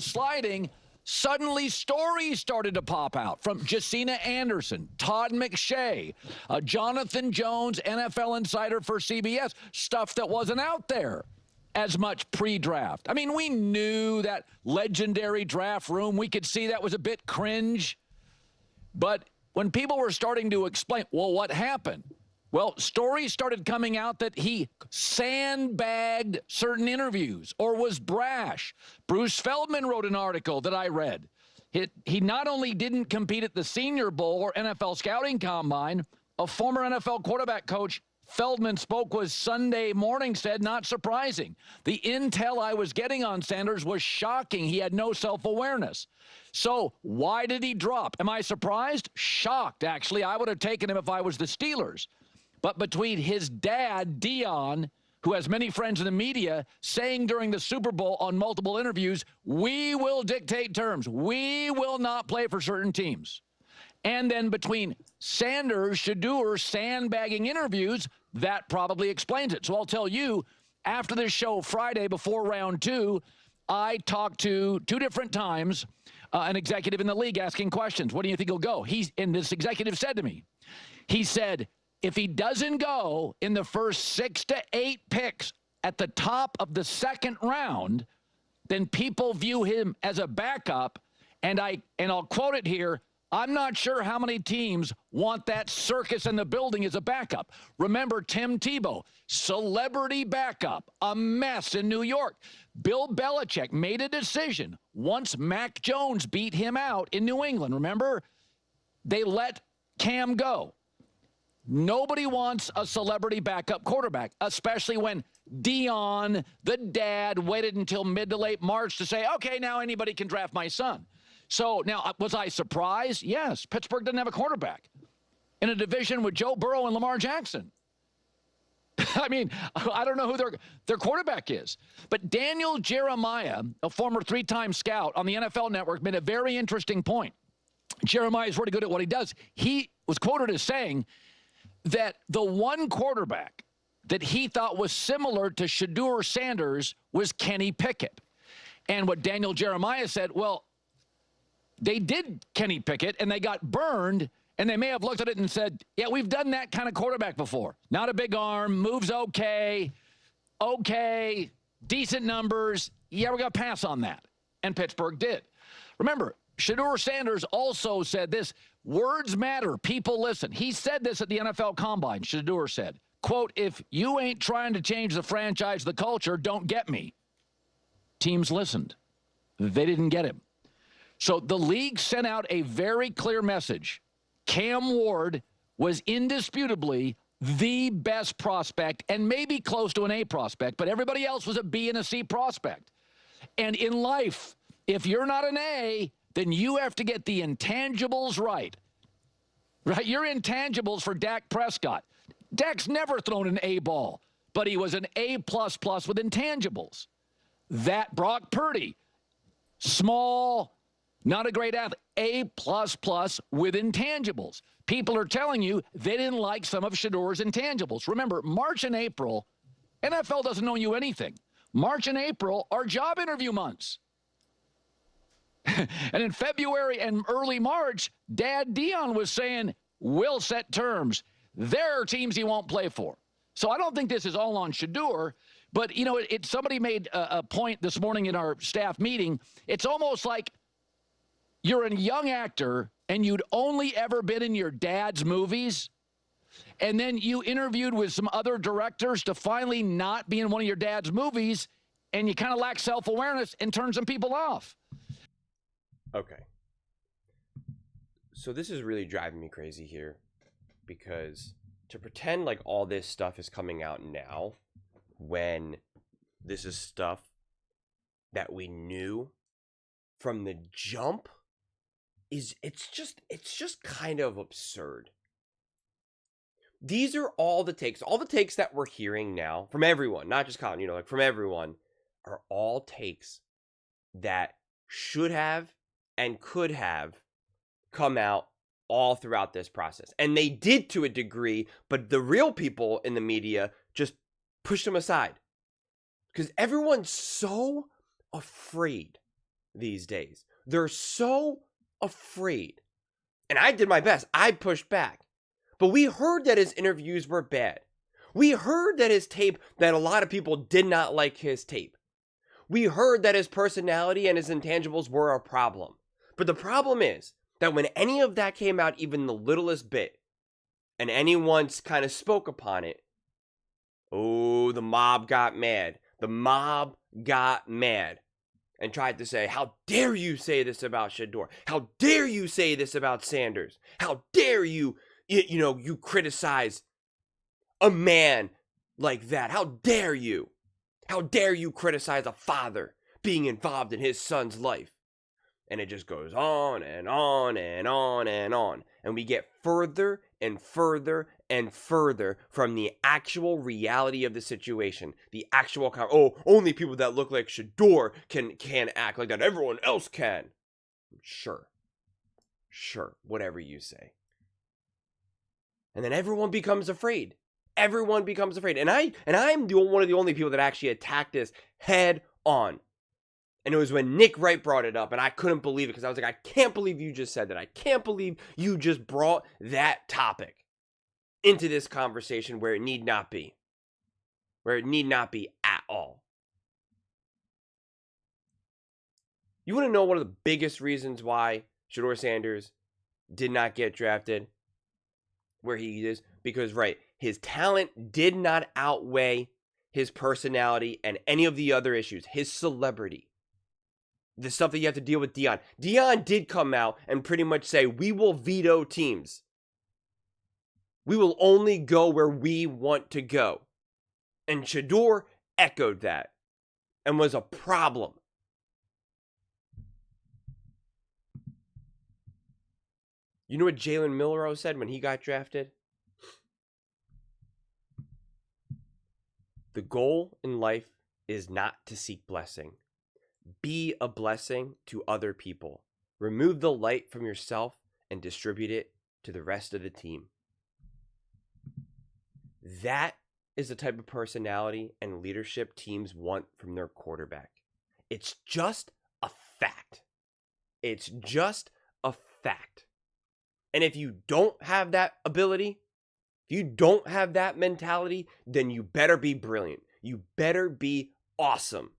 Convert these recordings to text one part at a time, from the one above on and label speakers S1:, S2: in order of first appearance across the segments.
S1: sliding, suddenly stories started to pop out from Jacina Anderson, Todd McShay, Jonathan Jones, NFL insider for CBS, stuff that wasn't out there as much pre-draft. I mean, we knew that legendary draft room. We could see that was a bit cringe. But when people were starting to explain, well, what happened? Well, stories started coming out that he sandbagged certain interviews or was brash. Bruce Feldman wrote an article that I read. He not only didn't compete at the Senior Bowl or NFL Scouting Combine, a former NFL quarterback coach Feldman spoke with Sunday morning said, not surprising. The intel I was getting on Sanders was shocking. He had no self-awareness. So why did he drop? Am I surprised? Shocked, actually. I would have taken him if I was the Steelers. But between his dad, Dion, who has many friends in the media, saying during the Super Bowl on multiple interviews, we will dictate terms. We will not play for certain teams. And then between Sanders, Shedeur, sandbagging interviews, that probably explains it. So I'll tell you, after this show Friday before round 2, I talked to 2 different times an executive in the league asking questions. What do you think he'll go? And this executive said to me, he said, if he doesn't go in the first 6 to 8 picks at the top of the second round, then people view him as a backup. And I'll quote it here. I'm not sure how many teams want that circus in the building as a backup. Remember Tim Tebow, celebrity backup, a mess in New York. Bill Belichick made a decision once Mac Jones beat him out in New England. Remember, they let Cam go. Nobody wants a celebrity backup quarterback, especially when Dion, the dad, waited until mid to late March to say, okay, now anybody can draft my son. So now, was I surprised? Yes. Pittsburgh didn't have a quarterback in a division with Joe Burrow and Lamar Jackson. I mean, I don't know who their quarterback is. But Daniel Jeremiah, a former 3-time scout on the NFL Network, made a very interesting point. Jeremiah is really good at what he does. He was quoted as saying that the one quarterback that he thought was similar to Shedeur Sanders was Kenny Pickett. And what Daniel Jeremiah said, well, they did Kenny Pickett, and they got burned, and they may have looked at it and said, yeah, we've done that kind of quarterback before. Not a big arm, moves okay, decent numbers. Yeah, we're going to pass on that. And Pittsburgh did. Remember, Shedeur Sanders also said this, words matter, people listen. He said this at the NFL Combine, Shedeur said, quote, if you ain't trying to change the franchise, the culture, don't get me. Teams listened. They didn't get him. So the league sent out a very clear message. Cam Ward was indisputably the best prospect and maybe close to an A prospect, but everybody else was a B and a C prospect. And in life, if you're not an A, then you have to get the intangibles right. Right? Your intangibles for Dak Prescott. Dak's never thrown an A ball, but he was an A++ with intangibles. That Brock Purdy, small, not a great athlete, A++ with intangibles. People are telling you they didn't like some of Shedeur's intangibles. Remember, March and April, NFL doesn't owe you anything. March and April are job interview months. And in February and early March, Dad Dion was saying, we'll set terms. There are teams he won't play for. So I don't think this is all on Shedeur, but, you know, somebody made a point this morning in our staff meeting. It's almost like you're a young actor and you'd only ever been in your dad's movies, and then you interviewed with some other directors to finally not be in one of your dad's movies, and you kind of lack self-awareness and turn some people off.
S2: Okay. So this is really driving me crazy here, because to pretend like all this stuff is coming out now when this is stuff that we knew from the jump it's just kind of absurd. These are all the takes that we're hearing now from everyone, not just Colin, like from everyone, are all takes that should have and could have come out all throughout this process. And they did to a degree, but the real people in the media just pushed them aside. Because everyone's so afraid these days. They're so afraid. And I did my best. I pushed back. But we heard that his interviews were bad. We heard that his tape, that a lot of people did not like his tape. We heard that his personality and his intangibles were a problem. But the problem is that when any of that came out, even the littlest bit, and anyone kind of spoke upon it, oh, the mob got mad. The mob got mad and tried to say, how dare you say this about Shedeur? How dare you say this about Sanders? How dare you, you criticize a man like that? How dare you? How dare you criticize a father being involved in his son's life? And it just goes on and on and on and on. And we get further and further and further from the actual reality of the situation. The actual, only people that look like Shedeur can act like that. Everyone else can. Sure, whatever you say. And then everyone becomes afraid. Everyone becomes afraid. And I'm one of the only people that actually attacked this head on. And it was when Nick Wright brought it up, and I couldn't believe it, because I was like, I can't believe you just said that. I can't believe you just brought that topic into this conversation where it need not be. Where it need not be at all. You want to know one of the biggest reasons why Shedeur Sanders did not get drafted where he is? Because, right, his talent did not outweigh his personality and any of the other issues. His celebrity. The stuff that you have to deal with Dion. Dion did come out and pretty much say, we will veto teams. We will only go where we want to go. And Shedeur echoed that and was a problem. You know what Jalen Milroe said when he got drafted? The goal in life is not to seek blessing. Be a blessing to other people. Remove the light from yourself and distribute it to the rest of the team. That is the type of personality and leadership teams want from their quarterback. It's just a fact. It's just a fact. And if you don't have that ability, if you don't have that mentality, then you better be brilliant. You better be awesome.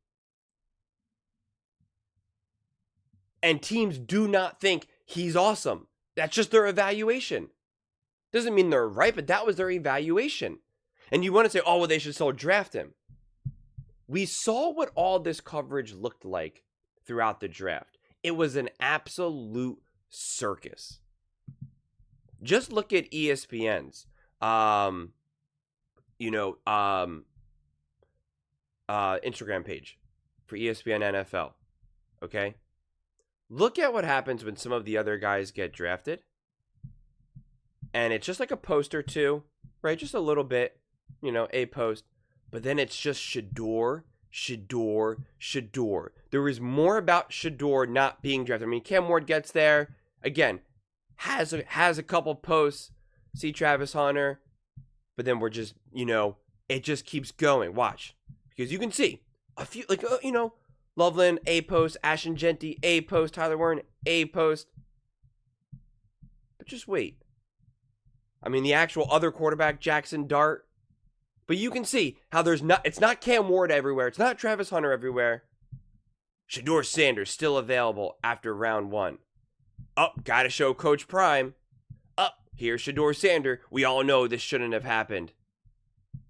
S2: And teams do not think he's awesome. That's just their evaluation. Doesn't mean they're right, but that was their evaluation. And you want to say, oh, well, they should still draft him. We saw what all this coverage looked like throughout the draft. It was an absolute circus. Just look at ESPN's, Instagram page for ESPN NFL. Okay? Look at what happens when some of the other guys get drafted. And it's just like a post or two, right? Just a little bit, a post. But then it's just Shedeur. There was more about Shedeur not being drafted. I mean, Cam Ward gets there. Again, has a couple posts. See Travis Hunter. But then we're just, it just keeps going. Watch. Because you can see a few, Loveland, A post. Ashton Genty, A post. Tyler Warren, A post. But just wait. I mean, the actual other quarterback, Jackson Dart. But you can see how it's not Cam Ward everywhere. It's not Travis Hunter everywhere. Shedeur Sanders still available after round 1. Gotta show Coach Prime. Here's Shedeur Sanders. We all know this shouldn't have happened.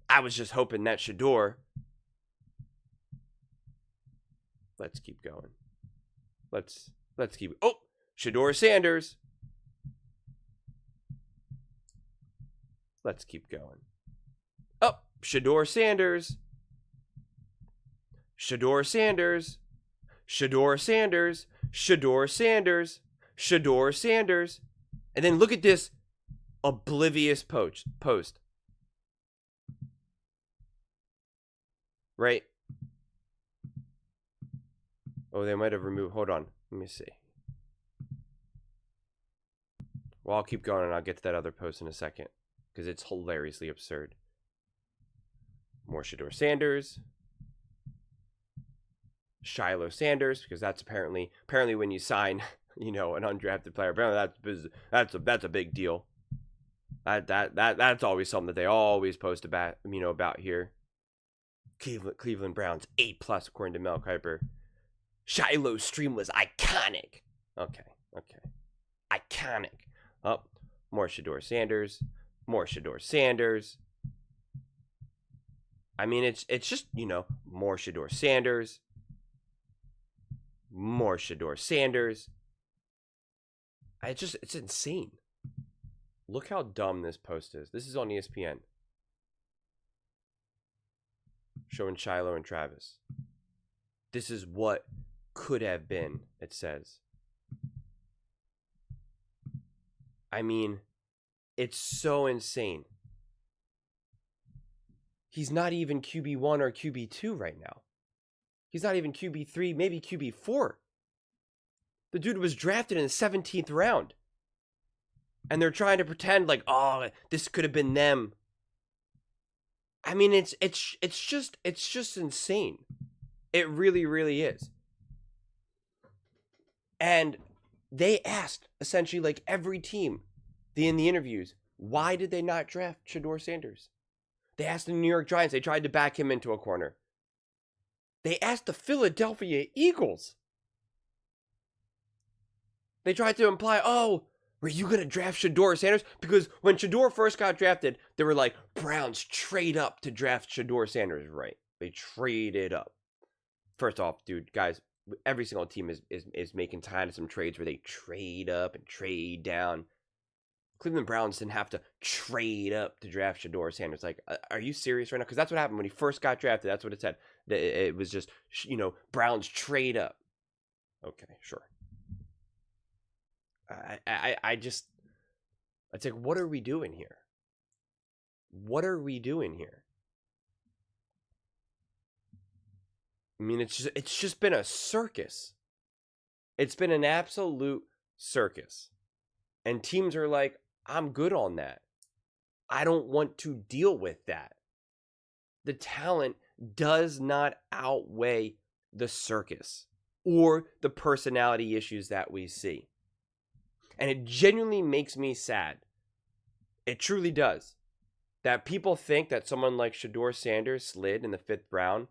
S2: I was just hoping that Shedeur. Let's keep going. Let's keep. Shedeur Sanders. Let's keep going. Shedeur Sanders. Shedeur Sanders. Shedeur Sanders. Shedeur Sanders. Shedeur Sanders. And then look at this oblivious post. Right? Oh, they might have removed. Hold on. Let me see. Well, I'll keep going and I'll get to that other post in a second. Because it's hilariously absurd. More Shedeur Sanders. Shiloh Sanders, because that's apparently when you sign, an undrafted player, apparently that's a big deal. That's always something that they always post about, about here. Cleveland Browns 8+ according to Mel Kiper. Shiloh's stream was iconic. Okay. Iconic. Oh, more Shedeur Sanders. I mean, it's just, more Shedeur Sanders. It's insane. Look how dumb this post is. This is on ESPN. Showing Shiloh and Travis. This is what could have been, it says. I mean, it's so insane. He's not even QB1 or QB2 right now. He's not even QB3, maybe QB4. The dude was drafted in the 17th round. And they're trying to pretend like, oh, this could have been them. I mean, it's just insane. It really, really is. And they asked, essentially, like every team in the interviews, why did they not draft Shedeur Sanders? They asked the New York Giants. They tried to back him into a corner. They asked the Philadelphia Eagles. They tried to imply, oh, were you going to draft Shedeur Sanders? Because when Shedeur first got drafted, they were like, Browns trade up to draft Shedeur Sanders, right? They traded up. First off, dude, guys, every single team is making kind of some trades where they trade up and trade down. Cleveland Browns didn't have to trade up to draft Shedeur Sanders. Like, are you serious right now? Because that's what happened when he first got drafted. That's what it said. It was just, Browns trade up. Okay, sure. It's like, what are we doing here? I mean, it's just been a circus. It's been an absolute circus. And teams are like, I'm good on that. I don't want to deal with that. The talent does not outweigh the circus or the personality issues that we see. And it genuinely makes me sad. It truly does. That people think that someone like Shedeur Sanders slid in the 5th round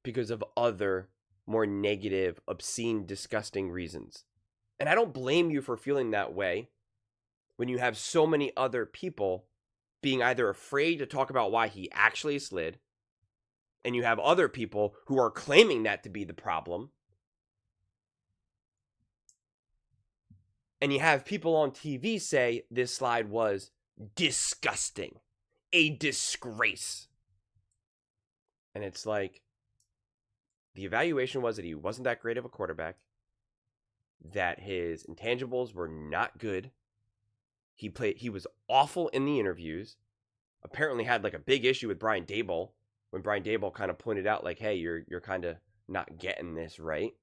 S2: because of other more negative, obscene, disgusting reasons. And I don't blame you for feeling that way when you have so many other people being either afraid to talk about why he actually slid, and you have other people who are claiming that to be the problem. And you have people on TV say this slide was disgusting, a disgrace. And it's like, the evaluation was that he wasn't that great of a quarterback, that his intangibles were not good. He was awful in the interviews. Apparently had like a big issue with Brian Daboll when Brian Daboll kind of pointed out like, hey, you're kind of not getting this right.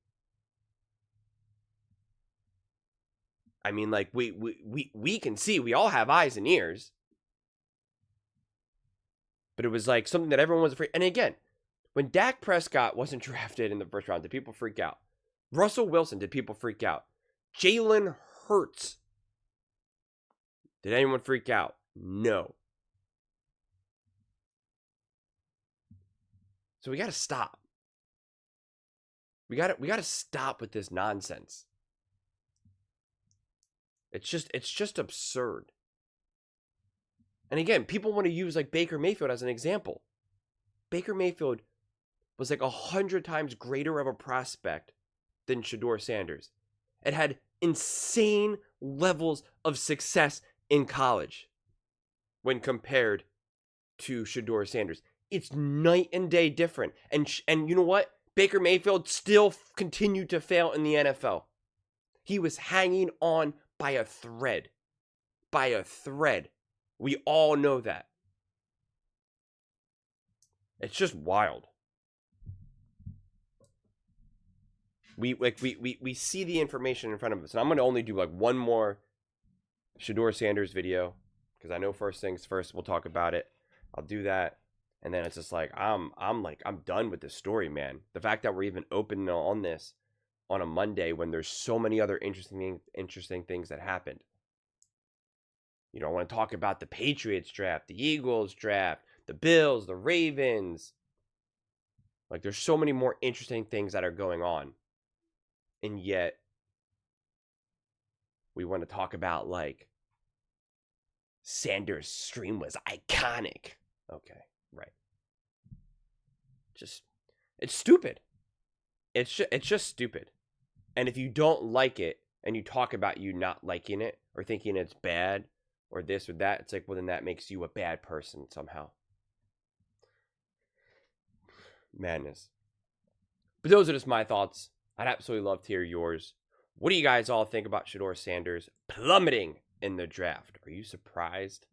S2: I mean, like, we can see, we all have eyes and ears. But it was like something that everyone was afraid. And again, when Dak Prescott wasn't drafted in the first round, did people freak out? Russell Wilson, did people freak out? Jalen Hurts, did anyone freak out? No. So we got to stop. We got to stop with this nonsense. It's just absurd. And again, people want to use like Baker Mayfield as an example. Baker Mayfield was like 100 times greater of a prospect than Shedeur Sanders. It had insane levels of success in college when compared to Shedeur Sanders. It's night and day different. And you know what? Baker Mayfield still continued to fail in the NFL. He was hanging on by a thread. By a thread. We all know that. It's just wild. We see the information in front of us. And I'm going to only do like one more Shedeur Sanders video because I know first things first, we'll talk about it. I'll do that. And then it's just like, I'm done with this story, man. The fact that we're even open on this on a Monday when there's so many other interesting things that happened. You know, I want to talk about the Patriots draft, the Eagles draft, the Bills, the Ravens. Like, there's so many more interesting things that are going on. And yet, we want to talk about, like, Sanders' stream was iconic. Okay, right. It's stupid. It's just stupid. And if you don't like it, and you talk about you not liking it, or thinking it's bad, or this or that, it's like, well, then that makes you a bad person somehow. Madness. But those are just my thoughts. I'd absolutely love to hear yours. What do you guys all think about Shedeur Sanders plummeting in the draft? Are you surprised?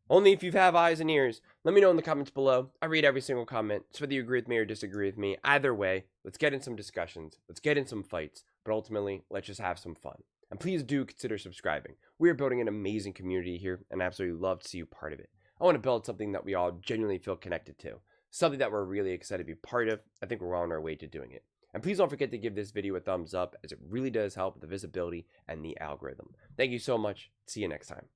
S2: Only if you have eyes and ears. Let me know in the comments below. I read every single comment. So whether you agree with me or disagree with me, either way, let's get in some discussions. Let's get in some fights. But ultimately, let's just have some fun. And please do consider subscribing. We are building an amazing community here, and I absolutely love to see you part of it. I want to build something that we all genuinely feel connected to. Something that we're really excited to be part of. I think we're well on our way to doing it. And please don't forget to give this video a thumbs up, as it really does help with the visibility and the algorithm. Thank you so much. See you next time.